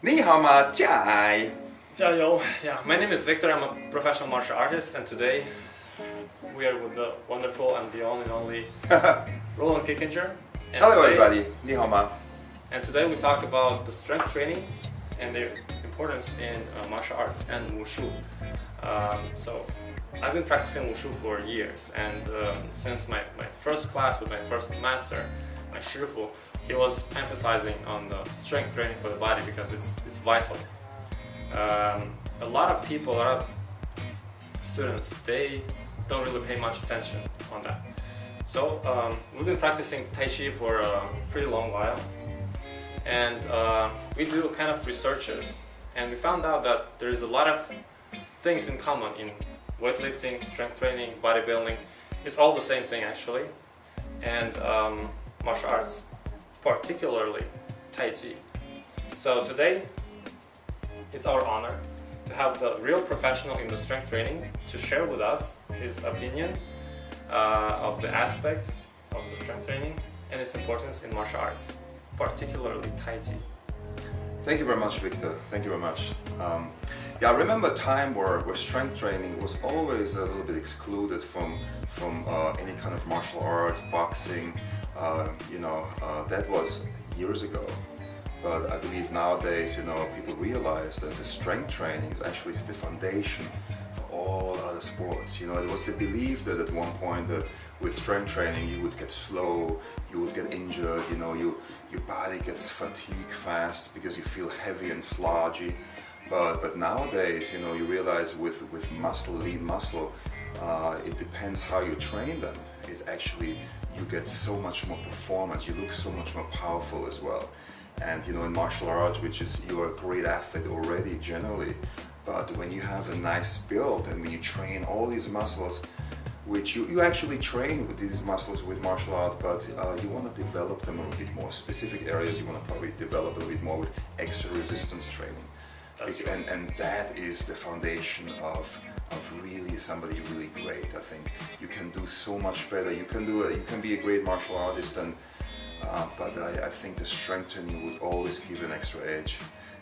你好吗？加加油! Yeah, my name is Victor. I'm a professional martial artist, and today we are with the wonderful and the only Roland Kickinger. And Hello today, everybody, 你好吗? And today we talked about the strength training and their importance in martial arts and wushu. So I've been practicing wushu for years, and since my first class with my first master, my shifu, he was emphasizing on the strength training for the body because it's vital. A lot of people, a lot of students, they don't really pay much attention on that. So we've been practicing Tai Chi for a pretty long while, and we do kind of researches, and we found out that there's a lot of things in common in weightlifting, strength training, bodybuilding. It's all the same thing actually, and martial arts, particularly Tai Chi. So today, it's our honor to have the real professional in the strength training to share with us his opinion of the aspect of the strength training and its importance in martial arts, particularly Tai Chi. Thank you very much, Victor. Thank you very much. Yeah, I remember a time where strength training was always a little bit excluded from any kind of martial art, boxing. That was years ago. But I believe nowadays, people realize that the strength training is actually the foundation for all other sports. It was the belief that at one point with strength training you would get slow, you would get injured, your body gets fatigued fast because you feel heavy and sludgy. But nowadays, you realize with muscle, lean muscle, it depends how you train them. It's actually, you get so much more performance, you look so much more powerful as well. And in martial arts, which is, you're a great athlete already generally, but when you have a nice build and when you train all these muscles, which you actually train with these muscles with martial art, but you want to develop them a little bit more. Specific areas you want to probably develop a little bit more with extra resistance training. And that is the foundation of really somebody really great. I think you can do so much better. You can be a great martial artist, but I think the strength training would always give an extra edge.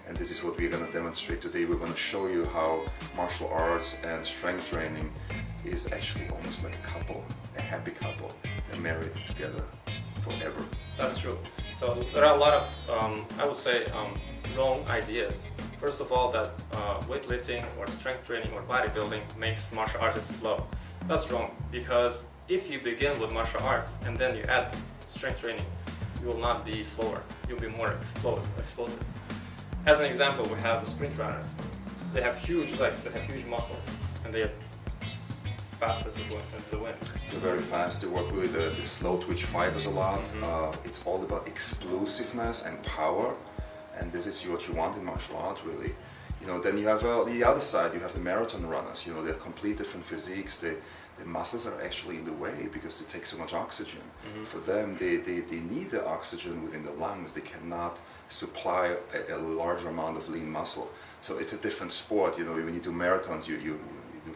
And this is what we're going to demonstrate today. We're going to show you how martial arts and strength training is actually almost like a couple, a happy couple. They're married together forever. That's true. So there are a lot of, I would say, wrong ideas. First of all, that weightlifting or strength training or bodybuilding makes martial artists slow. That's wrong, because if you begin with martial arts and then you add strength training, you will not be slower. You'll be more explosive. As an example, we have the sprint runners. They have huge legs, they have huge muscles, and they are fast as the wind. They're very fast. They work with the slow twitch fibers a lot. Mm-hmm. It's all about explosiveness and power, and this is what you want in martial art, really. Then you have the other side. You have the marathon runners. They're complete different physiques. The muscles are actually in the way because they take so much oxygen. Mm-hmm. For them, they need the oxygen within the lungs. They cannot supply a larger amount of lean muscle. So it's a different sport. When you do marathons, you do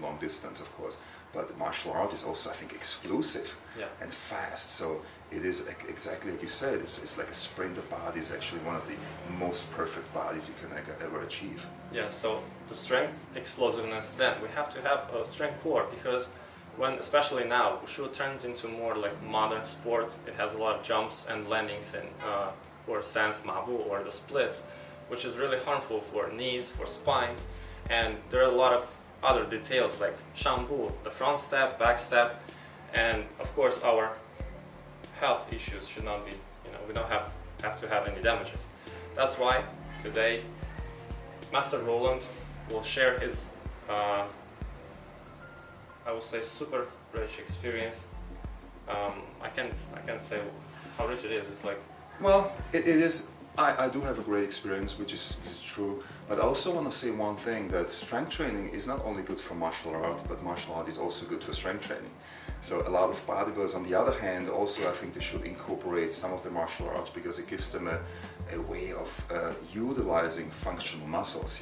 long distance, of course. But martial art is also, I think, explosive and fast. So it is exactly like you said. It's like a sprint. The body is actually one of the most perfect bodies you can ever achieve. Yeah. So the strength, explosiveness. Then we have to have a strength core, because especially now, wushu turned into more like modern sport. It has a lot of jumps and landings and or stance mabu or the splits, which is really harmful for knees, for spine, and there are a lot of other details like shambu, the front step, back step, and of course our health issues should not be, we don't have to have any damages. That's why today Master Roland will share his I would say super rich experience. I can't say how rich it is. It's like, well, it is. I do have a great experience, which is true. But I also want to say one thing, that strength training is not only good for martial art, but martial art is also good for strength training. So a lot of bodybuilders, on the other hand, also I think they should incorporate some of the martial arts because it gives them a way of utilizing functional muscles.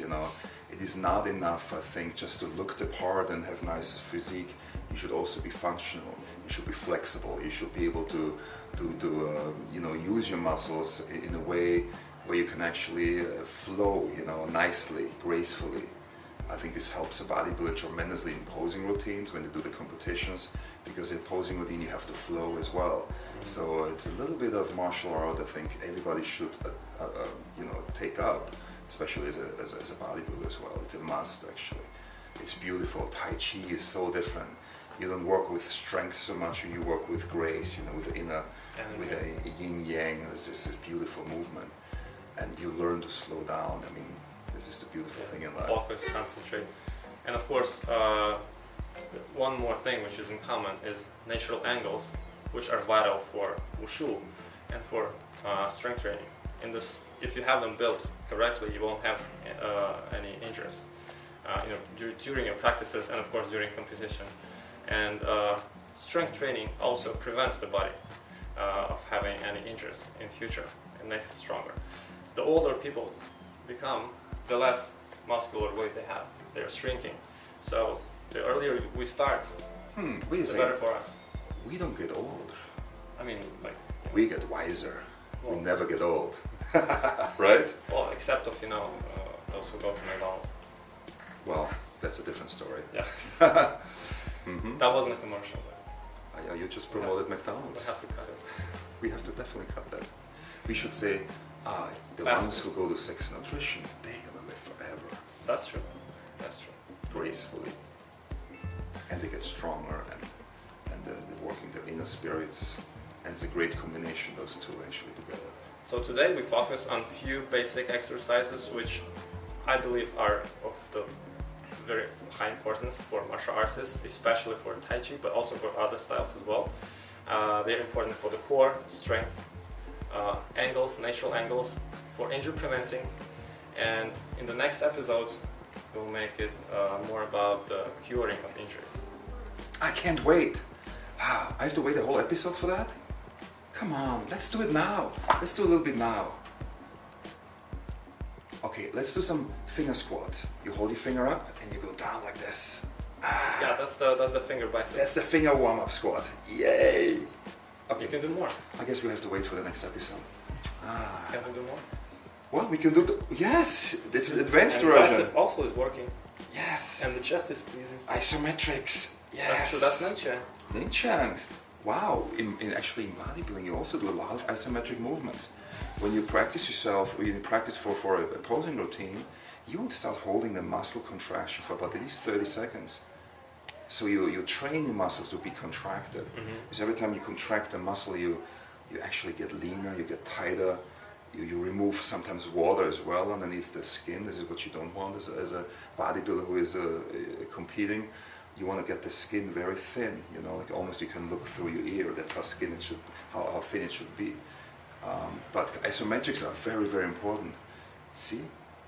It is not enough, I think, just to look the part and have nice physique. You should also be functional. You should be flexible. You should be able to use your muscles in a way where you can actually flow, nicely, gracefully. I think this helps a bodybuilder tremendously in posing routines when they do the competitions, because in posing routine you have to flow as well. So it's a little bit of martial art I think everybody should take up, especially as a bodybuilder as well. It's a must actually. It's beautiful. Tai Chi is so different. You don't work with strength so much, you work with grace, with inner, with a yin yang. It's just a beautiful movement, and you learn to slow down. I mean, this is the beautiful thing in life. Focus, concentrate, and of course, one more thing which is in common is natural angles, which are vital for wushu and for strength training. If you have them built correctly, you won't have any injuries. During your practices and of course during competition. And strength training also prevents the body of having any injuries in future. It makes it stronger. The older people become, the less muscular weight they have. They're shrinking. So the earlier we start, the better for us. We don't get old. I mean, we get wiser. We never get old. Right? Well, except of those who go to McDonald's. Well, that's a different story. Yeah. That wasn't a commercial. Yeah, you just promoted McDonald's. We have to cut it. We have to definitely cut that. We should say, the ones who go to sex and nutrition, they're gonna live forever. That's true. That's true. Gracefully. And they get stronger and they're working their inner spirits. And it's a great combination, those two actually together. So today we focus on few basic exercises which I believe are of the very high importance for martial artists, especially for Tai Chi, but also for other styles as well. They're important for the core, strength, angles, natural angles, for injury preventing. And in the next episode, we'll make it more about the curing of injuries. I can't wait. I have to wait a whole episode for that? Come on, let's do it now. Let's do a little bit now. Okay, let's do some finger squats. You hold your finger up and you go down like this. Yeah, that's the finger bicep. That's the finger warm-up squat. Yay! Okay. You can do more. I guess we have to wait for the next episode. Can we do more? Well, we can do yes, it's an advanced and version. Bicep also is working. Yes. And the chest is squeezing. Isometrics. Yes. That's Ninchan. Ninchans. Wow. In bodybuilding, you also do a lot of isometric movements. When you practice yourself, when you practice for a posing routine, you would start holding the muscle contraction for about at least 30 seconds. So you train your muscles to be contracted. Because every time you contract the muscle, you actually get leaner, you get tighter. You remove sometimes water as well underneath the skin. This is what you don't want as a bodybuilder who is competing. You want to get the skin very thin, like almost you can look through your ear. That's how how thin it should be. But isometrics are very, very important. See,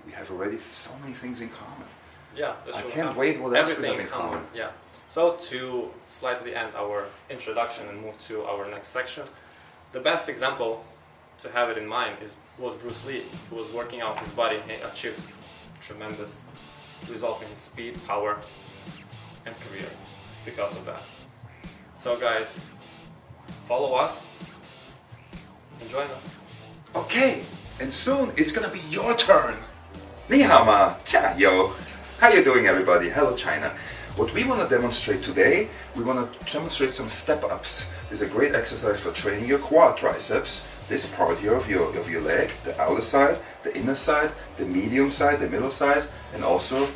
we have already so many things in common. Yeah, I can't wait what else we have in common. common. Yeah. So to slightly end our introduction and move to our next section, the best example to have it in mind was Bruce Lee, who was working out his body and achieved tremendous results in his speed, power, and career because of that. So guys, follow us and join us. Okay, and soon it's gonna be your turn. Ni hao ma, tia yo. How you doing, everybody? Hello, China. What we want to demonstrate today, we want to demonstrate some step-ups. There's a great exercise for training your quad triceps. This part here of your leg, the outer side, the inner side, the medium side, the middle side, and also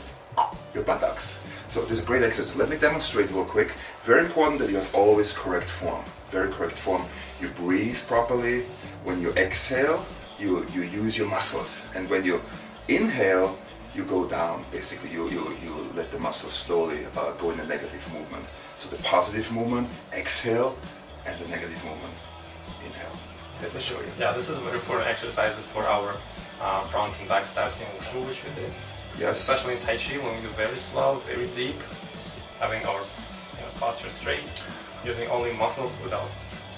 your buttocks. So there's a great exercise. Let me demonstrate real quick. Very important that you have always correct form. Very correct form. You breathe properly. When you exhale, you use your muscles. And when you inhale, you go down. Basically, you let the muscles slowly go in a negative movement. So the positive movement, exhale, and the negative movement, inhale. Let me show you. Yeah, this is very important exercises for our front and back steps in Wushu, which we did. Yes. Especially in Tai Chi, when we do very slow, very deep, having our posture straight, using only muscles without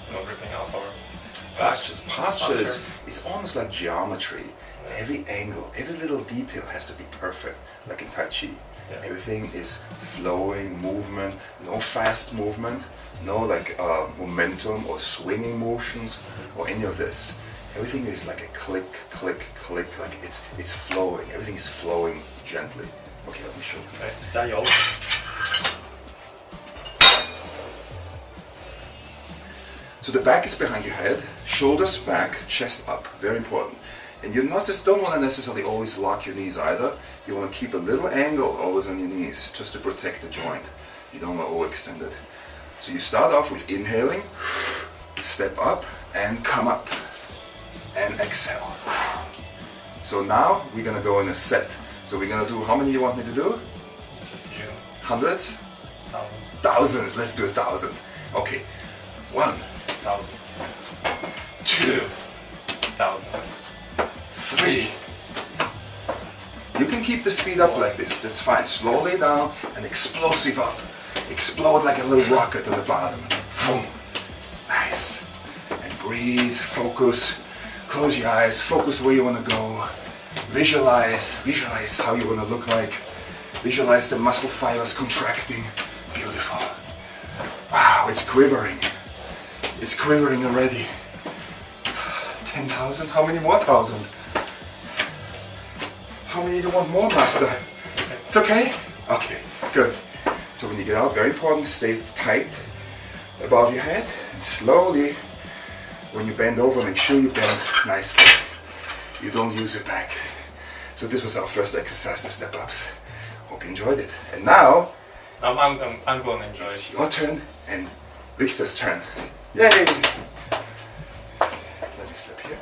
ripping out our back. Posture is it's almost like geometry. Yeah. Every angle, every little detail has to be perfect, like in Tai Chi. Yeah. Everything is flowing movement, no fast movement, no like momentum or swinging motions or any of this. everything is like a click, click, click, like it's flowing. Everything is flowing gently. Okay, let me show you. Okay, 加油. So the back is behind your head, shoulders back, chest up, very important. And you don't want to necessarily always lock your knees either. You want to keep a little angle always on your knees, just to protect the joint. You don't want to overextend it. So you start off with inhaling, step up, and come up, and exhale. So now we're going to go in a set. So we're going to do, how many you want me to do? Just you. Hundreds? Thousands. Thousands, let's do 1,000. Okay, 1, 1,000. 2, 1,000. 3. You can keep the speed up like this, that's fine. Slowly down and explosive up. Explode like a little rocket on the bottom. Boom. Nice. And breathe, focus, close your eyes, focus where you want to go. Visualize how you want to look like. Visualize the muscle fibers contracting. Beautiful. Wow, it's quivering. It's quivering already. 10,000? How many more thousand? How many do you want more, Master? It's okay? Okay, good. So when you get out, very important, stay tight above your head. And slowly, when you bend over, make sure you bend nicely. You don't use it back. So this was our first exercise, the step-ups. Hope you enjoyed it. And now, I'm going to enjoy it's it. your turn and Victor's turn. Yay! Let me step here.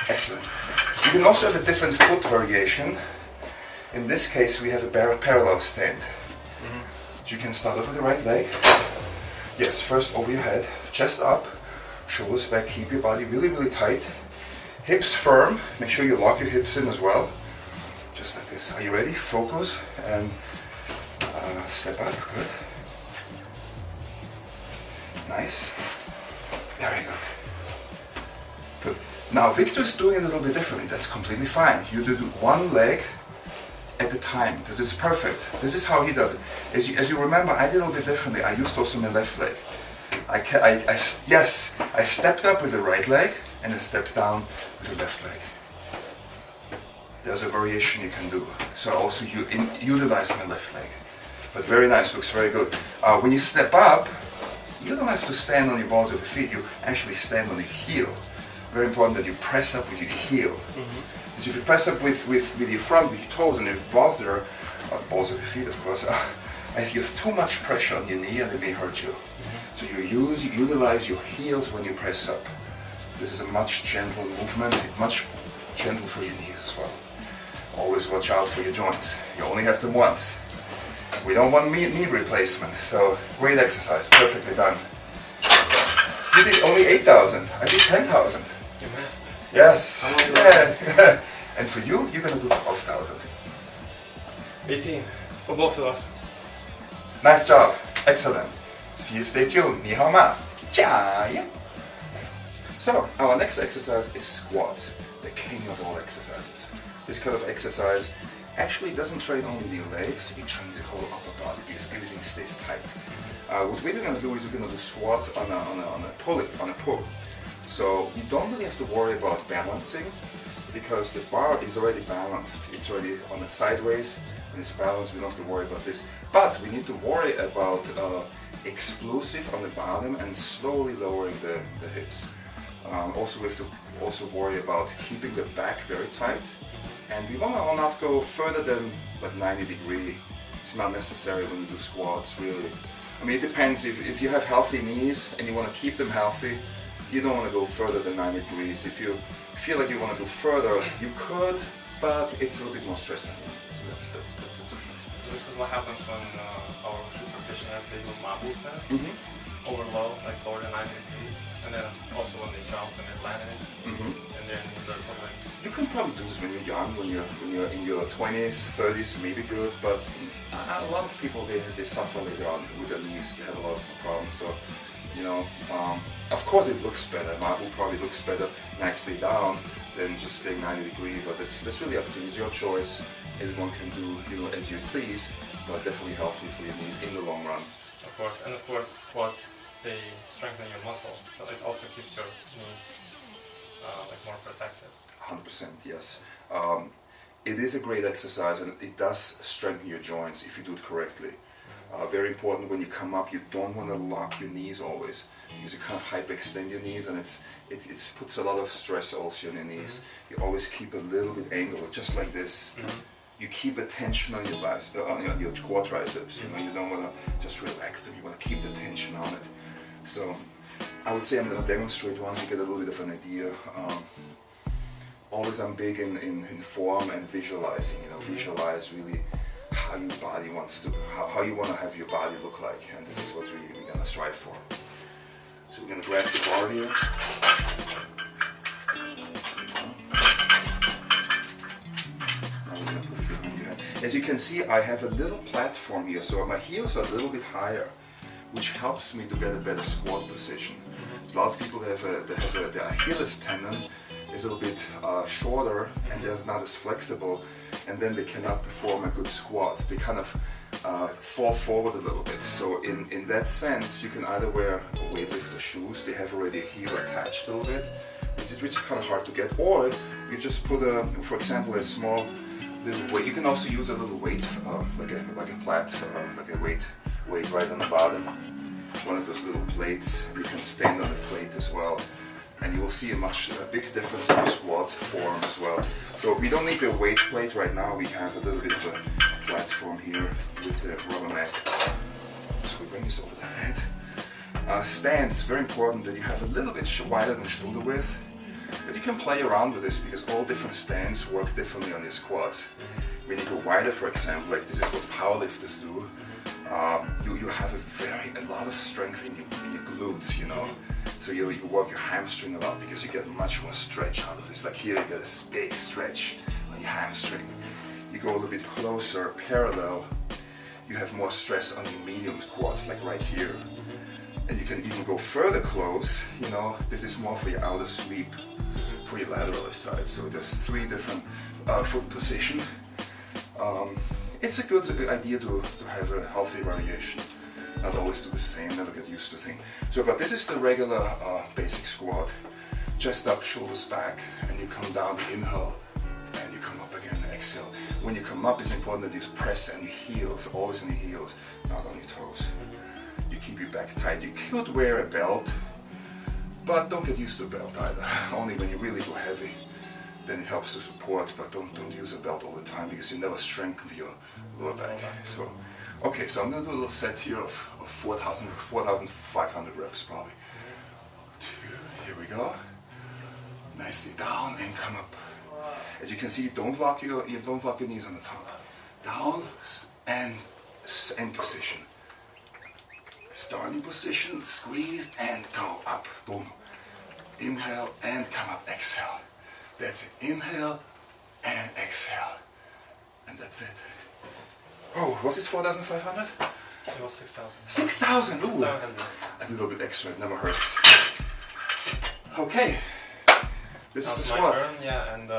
Excellent. You can also have a different foot variation. In this case, we have a parallel stand. So you can start off with the right leg. Yes, first over your head, chest up, shoulders back, keep your body really, really tight. Hips firm, make sure you lock your hips in as well. Just like this. Are you ready? Focus and step up. Good. Nice. Very good. Good. Now Victor's doing it a little bit differently. That's completely fine. You do one leg at a time. This is perfect. This is how he does it. As you remember, I did a little bit differently. I used also my left leg. I stepped up with the right leg and I stepped down with the left leg. There's a variation you can do. So also you utilize my left leg. But very nice, looks very good. When you step up, you don't have to stand on your balls of your feet. You actually stand on your heel. Very important that you press up with your heel. Because if you press up with your front, with your toes and your balls there, balls of your feet of course, if you have too much pressure on your knee and it may hurt you. So you utilize your heels when you press up. This is a much gentle movement, much gentle for your knees as well. Always watch out for your joints. You only have them once. We don't want knee replacement, so great exercise, perfectly done. You did only 8,000, I did 10,000. You master. Yes, yeah. And for you, you're gonna do 12,000. 18 for both of us. Nice job, excellent. See you, stay tuned. 你好吗？加油! So, our next exercise is squats, the king of all exercises. This kind of exercise actually doesn't train only your legs, it trains the whole upper body because everything stays tight. What we're going to do is we're going to do squats on a pull. So you don't really have to worry about balancing because the bar is already balanced. It's already on the sideways and it's balanced. We don't have to worry about this. But we need to worry about explosive on the bottom and slowly lowering the hips. Also, we have to also worry about keeping the back very tight. And we want to not go further than like 90 degrees. It's not necessary when you do squats, really. I mean, it depends. If you have healthy knees and you want to keep them healthy, you don't want to go further than 90 degrees. If you feel like you want to go further, you could, but it's a little bit more stress on you. So that's different. So this is what happens when our shoe practitioners, they do marble stance, over low, like lower than 90 degrees. And then also when they jump and they're landing, and then they're probably... You can probably do this when you're young, when you're in your 20s, 30s, maybe good, but a lot of people, they suffer later on with their knees, they have a lot of problems, so, you know, of course it looks better, marble probably looks better nicely down than just staying 90 degrees, but that's really up to you, it's your choice, everyone can do, you know, as you please, but definitely healthy for your knees in the long run. Of course, and of course squats they strengthen your muscle, so it also keeps your knees like more protected. 100%, yes. It is a great exercise and it does strengthen your joints if you do it correctly. Very important when you come up, you don't want to lock your knees always, because you kind of hyperextend your knees, and it puts a lot of stress also on your knees. You always keep a little bit angled, just like this. You keep a tension on your on your quad triceps. You know, you don't want to just relax them. You want to keep the tension on it. So I would say I'm going to demonstrate once you get a little bit of an idea. Always I'm big in form and visualizing. You know, visualize really how your body wants to, how you want to have your body look like, and this is what we're going to strive for. So we're going to grab the bar here. Now we're going to put it behind your head. As you can see, I have a little platform here, so my heels are a little bit higher, which helps me to get a better squat position. So a lot of people have their Achilles tendon is a little bit shorter and they're not as flexible, and then they cannot perform a good squat. They kind of fall forward a little bit. So in that sense, you can either wear weightlifter shoes, they have already a heel attached a little bit, which is kind of hard to get, or you just put for example, a small little weight. You can also use a little weight, like a weight right on the bottom. One of those little plates. You can stand on the plate as well, and you will see a big difference in the squat form as well. So we don't need a weight plate right now. We have a little bit of a platform here with the rubber mat. So we bring this over the head. Stance, very important that you have a little bit wider than shoulder width. But you can play around with this because all different stands work differently on your squats. When you go wider, for example, like this is what powerlifters do, you have a lot of strength in your glutes, you know. So you work your hamstring a lot because you get much more stretch out of this. Like here you get a big stretch on your hamstring. You go a little bit closer, parallel, you have more stress on your medium quads, like right here. And you can even go further close, you know, this is more for your outer sweep, for your lateral side. So there's 3 different foot position. It's a good idea to have a healthy variation. Not always do the same, never get used to things. So, but this is the regular basic squat. Chest up, shoulders back, and you come down, inhale, and you come up again, exhale. When you come up, it's important that you press on your heels, always on your heels, not on your toes. You keep your back tight. You could wear a belt, but don't get used to a belt either. Only when you really go heavy, then it helps to support, but don't use a belt all the time because you never strengthen your lower back. So, okay, so I'm going to do a little set here of 4,500 reps probably. 2, here we go. Nicely down and come up. As you can see, you don't lock your knees on the top. Down and end position. Starting position, squeeze and go up. Boom. Inhale and come up. Exhale. That's it. Inhale and exhale. And that's it. Oh, was this 4,500? It was 6,000. 6,000! Ooh! 700. A little bit extra, it never hurts. Okay. This is the My squat. turn, yeah, and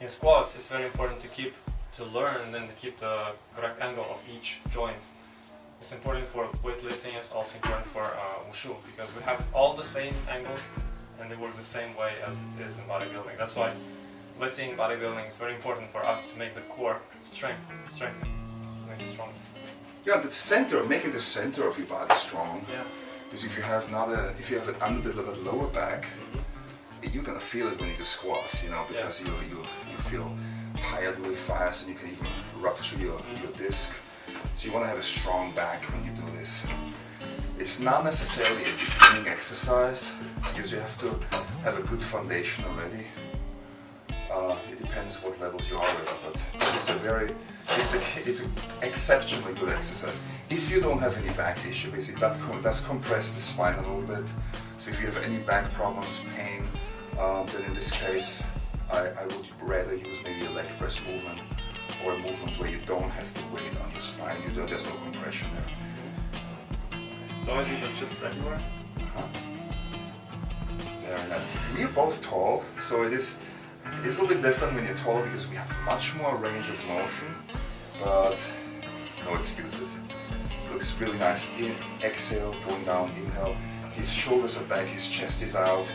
in squats it's very important to learn and then to keep the correct angle of each joint. It's important for weightlifting, it's also important for wushu because we have all the same angles and they work the same way as it is in bodybuilding. That's why lifting bodybuilding is very important for us to make the core strengthen, make it strong. Yeah, the center, making the center of your body strong. Yeah. Because if you have an underdelivered lower back, you're gonna feel it when you do squats, you know, because you feel tired really fast and you can even rupture your disc. So you want to have a strong back when you do this. It's not necessarily a beginning exercise because you have to have a good foundation already. It depends what levels you are at, but this is it's an exceptionally good exercise. If you don't have any back issue, basically that does compress the spine a little bit. So if you have any back problems, pain, then in this case, I would rather use maybe a leg press movement or a movement where you don't have the weight on your spine. There's no compression there. So I do the just regular? Very nice. We are both tall, so it's a little bit different when you're tall because we have much more range of motion, but no excuses. Looks really nice. Exhale, going down, inhale. His shoulders are back, his chest is out.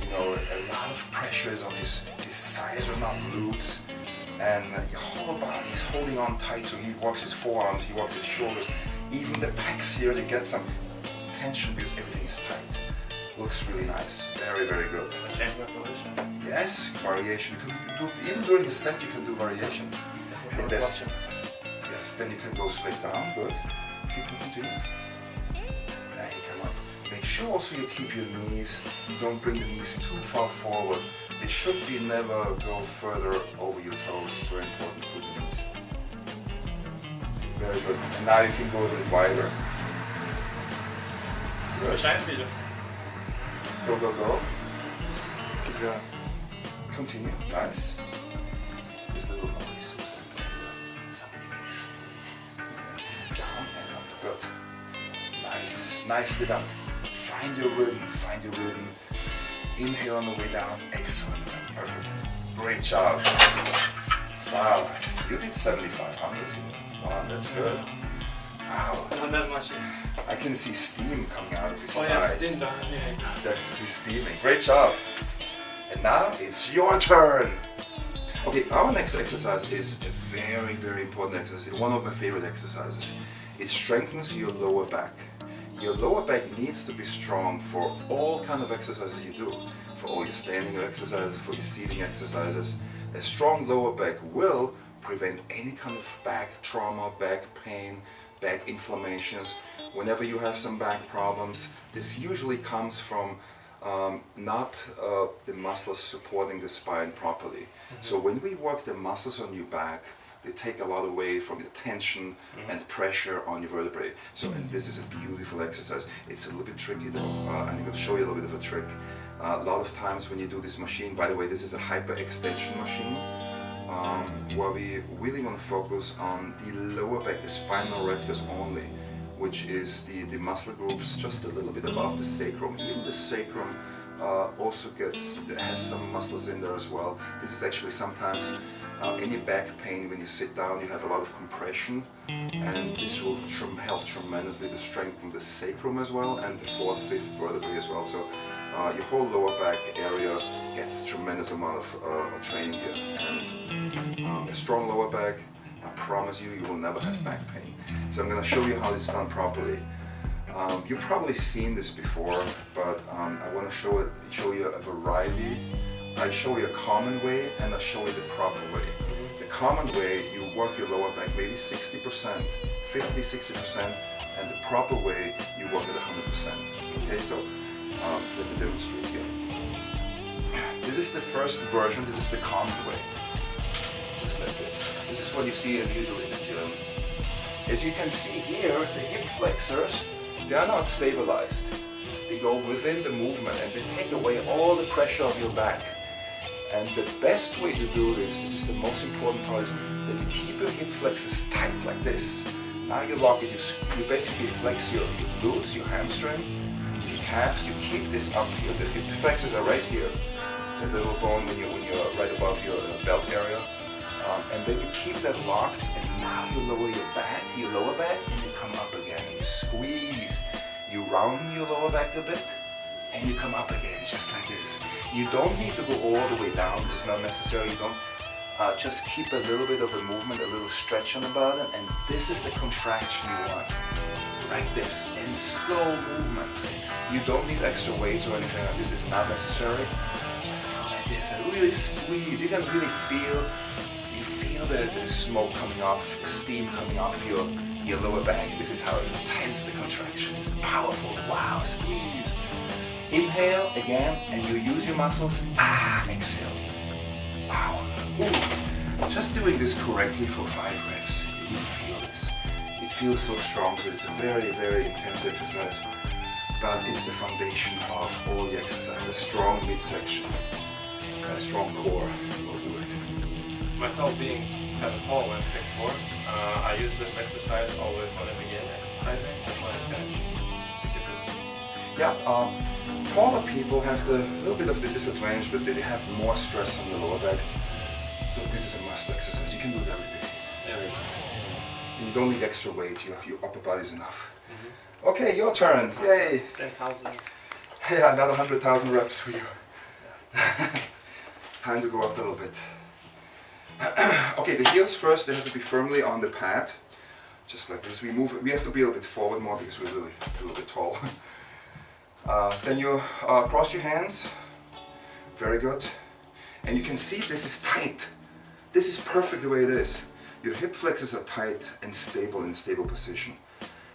You know, a lot of pressure is on his thighs are not loose. And your whole body is holding on tight, so he works his forearms, he works his shoulders. Even the pecs here to get some tension because everything is tight. Looks really nice. Very, very good. Change my position. Yes, variation. You can do, even during the set you can do variations. Yes, then you can go straight down. Good. Keep continue. Now you come up. Make sure also you keep your knees. You don't bring the knees too far forward. They should be never go further over your toes. It's very important to the knees. Very good. And now you can go a bit wider. Good. Go, go, go. Keep going. Continue. Nice. This little noise was somebody makes. Down and up. Good. Nice. Nicely done. Find your rhythm. Find your rhythm. Inhale on the way down. Excellent. Perfect. Great job. Wow. You did 7,500. Wow, that's good. Wow. Not that much. I can see steam coming out of his Oh thighs. yeah, steam down. Yeah. He's steaming. Great job. And now it's your turn. Okay, our next exercise is a very, very important exercise. It's one of my favorite exercises. It strengthens your lower back. Your lower back needs to be strong for all kind of exercises you do. For all your standing exercises, for your seating exercises. A strong lower back will prevent any kind of back trauma, back pain, back inflammations. Whenever you have some back problems, this usually comes from not the muscles supporting the spine properly. So when we work the muscles on your back, they take a lot away from the tension and pressure on your vertebrae. So, and this is a beautiful exercise. It's a little bit tricky though. I'm going to show you a little bit of a trick. A lot of times when you do this machine, by the way, this is a hyper-extension machine, where we really want to focus on the lower back, the spinal rectus only, which is the muscle groups just a little bit above the sacrum. Even the sacrum also has some muscles in there as well. This is actually sometimes any back pain when you sit down, you have a lot of compression, and this will help tremendously to strengthen the sacrum as well and the 4th, 5th vertebrae as well. So your whole lower back area gets tremendous amount of training here. And a strong lower back, I promise you, you will never have back pain. So I'm going to show you how it's done properly. You've probably seen this before, but I want to show you a variety. I show you a common way and I show you the proper way. The common way, you work your lower back maybe 60%, 50-60%, and the proper way, you work it 100%. Okay, so let me demonstrate here. This is the first version, this is the common way. Just like this. This is what you see usually in the gym. As you can see here, the hip flexors, they are not stabilized. They go within the movement and they take away all the pressure of your back. And the best way to do this is the most important part, is that you keep your hip flexors tight like this. Now you lock it, you basically flex your glutes, your hamstring, your calves, you keep this up here. The hip flexors are right here, that little bone when you're right above your belt area. And then you keep that locked, and now you lower your lower back, and you come up again, and you squeeze. You round your lower back a bit, and you come up again, just like this. You don't need to go all the way down, this is not necessary. You don't, just keep a little bit of a movement, a little stretch on the bottom, and this is the contraction you want. Like this, in slow movements. You don't need extra weights or anything like this, is not necessary. Just go like this, and really squeeze. You can really feel the smoke coming off, the steam coming off your lower back. This is how intense the contraction is. Powerful. Wow, squeeze. Inhale again, and you use your muscles. Exhale. Wow. Ooh. Just doing this correctly for 5 reps, you feel this. It feels so strong, so it's a very, very intense exercise. But it's the foundation of all the exercises. A strong midsection, a strong core will do it. Myself being kind of tall, I'm 6'4", I use this exercise always when I begin exercising and when I finish to keep it. Yeah, taller people have the little bit of the disadvantage, but they have more stress on the lower back. So this is a must exercise. You can do it every day. You don't need extra weight, your upper body is enough. Okay, your turn, yay! 10,000. Yeah, another 100,000 reps for you. Time to go up a little bit. Okay, the heels first, they have to be firmly on the pad. Just like this. We have to be a little bit forward more because we're really a little bit tall. Then you cross your hands. Very good. And you can see this is tight. This is perfect the way it is. Your hip flexors are tight and stable in a stable position.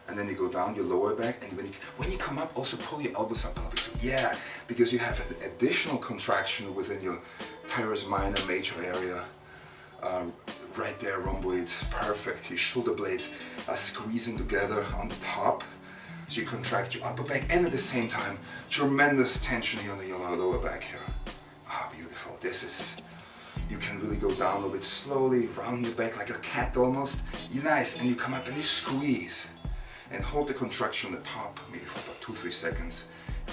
And then you go down your lower back, and when you come up, also pull your elbows up a little bit too. Yeah, because you have an additional contraction within your teres minor, major area. Right there, rhomboids, perfect. Your shoulder blades are squeezing together on the top. So you contract your upper back, and at the same time, tremendous tension here on your lower back here. Ah, beautiful. This is, you can really go down a little bit slowly, round your back like a cat almost. You're nice, and you come up and you squeeze. And hold the contraction on the top, maybe for about 2-3 seconds.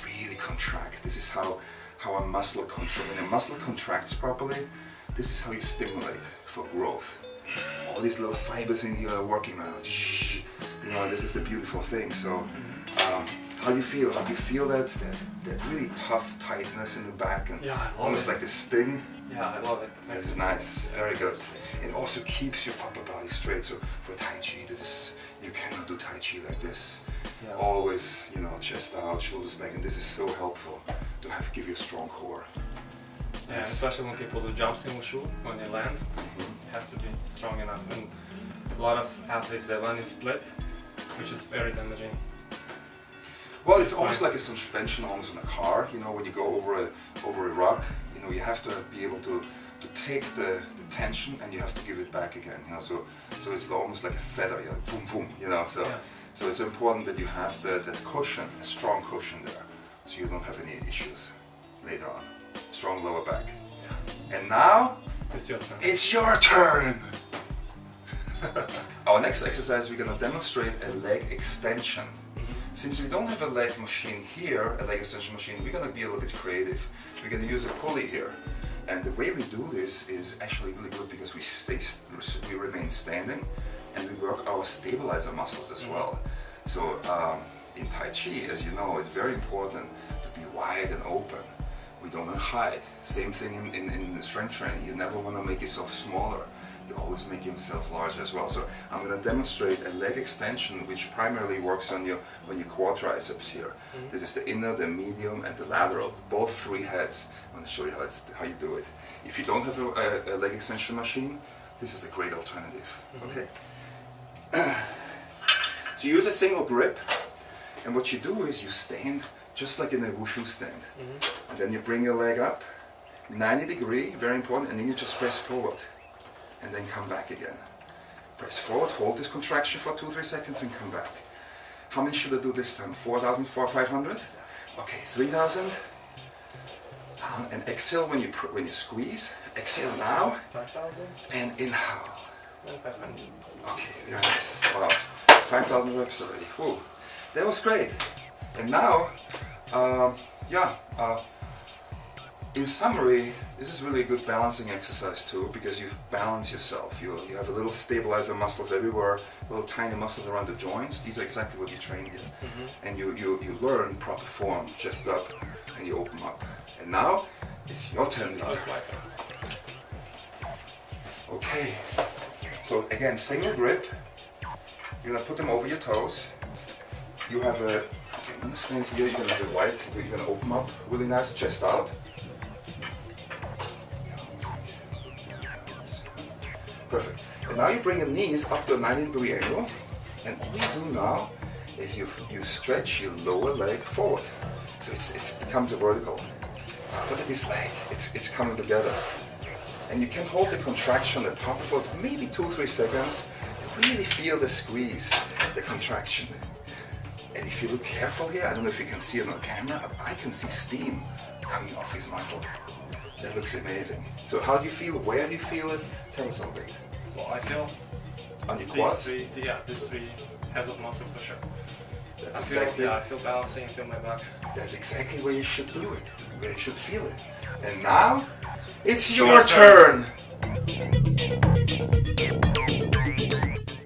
Really contract. This is how a muscle contracts. When a muscle contracts properly, this is how you stimulate for growth. All these little fibers in here are working now. You know, this is the beautiful thing. So, how do you feel? How do you feel that really tough tightness in the back and almost like the sting? Yeah, I love it. This is nice. Very good. It also keeps your upper body straight. So for Tai Chi, you cannot do Tai Chi like this. Yeah. Always, you know, chest out, shoulders back, and this is so helpful to give you a strong core. Yeah, yes. Especially when people do jumps in Wushu, when they land, it has to be strong enough. And a lot of athletes, they land in splits, which is very damaging. Well, it's almost like a suspension almost in a car. You know, when you go over a rock, you know, you have to be able to take the tension, and you have to give it back again. You know, so it's almost like a feather, you know, boom, boom. You know, so it's important that you have that cushion, a strong cushion there, so you don't have any issues later on. Strong lower back. Yeah. And now it's your turn. It's your turn. Our next exercise, we're going to demonstrate a leg extension. Since we don't have a leg machine here, a leg extension machine, we're going to be a little bit creative. We're going to use a pulley here. And the way we do this is actually really good because we remain standing, and we work our stabilizer muscles as well. So in Tai Chi, as you know, it's very important to be wide and open. We don't want to hide. Same thing in the strength training. You never want to make yourself smaller. You always make yourself larger as well. So I'm going to demonstrate a leg extension which primarily works on your quad triceps here. This is the inner, the medium, and the lateral. Both 3 heads. I'm going to show you how you do it. If you don't have a leg extension machine, this is a great alternative. Okay. So you use a single grip, and what you do is you stand just like in a Wushu stand. And then you bring your leg up, 90 degree, very important, and then you just press forward. And then come back again. Press forward, hold this contraction for 2-3 seconds and come back. How many should I do this time? 4,000, 500? Okay, 3,000. Down and exhale when you squeeze. Exhale now. 5,000. And inhale. 500. Okay, very nice. Wow, 5,000 reps already. Whew. That was great. And now, in summary, this is really a good balancing exercise too, because you balance yourself. You have a little stabilizer muscles everywhere, little tiny muscles around the joints. These are exactly what you train here. And you learn proper form, chest up, and you open up. And now, it's your turn. Now it's my turn. Okay. So again, single grip. You're gonna put them over your toes. You have a, I'm gonna stand here, you're gonna have it wide. You're gonna open up really nice, chest out. Perfect. And now you bring your knees up to a 90-degree angle, and all you do now is you stretch your lower leg forward. So it becomes a vertical. Look at this leg, it's coming together. And you can hold the contraction on the top for maybe 2-3 seconds. Really feel the squeeze, the contraction. And if you look careful here, I don't know if you can see it on camera, but I can see steam coming off his muscle. That looks amazing. So how do you feel? Where do you feel it? Tell us a bit. Well, I feel on your quads? These 3 heads of muscles for sure. I feel balancing, I feel my back. That's exactly where you should do it, where you should feel it. And now, it's your turn!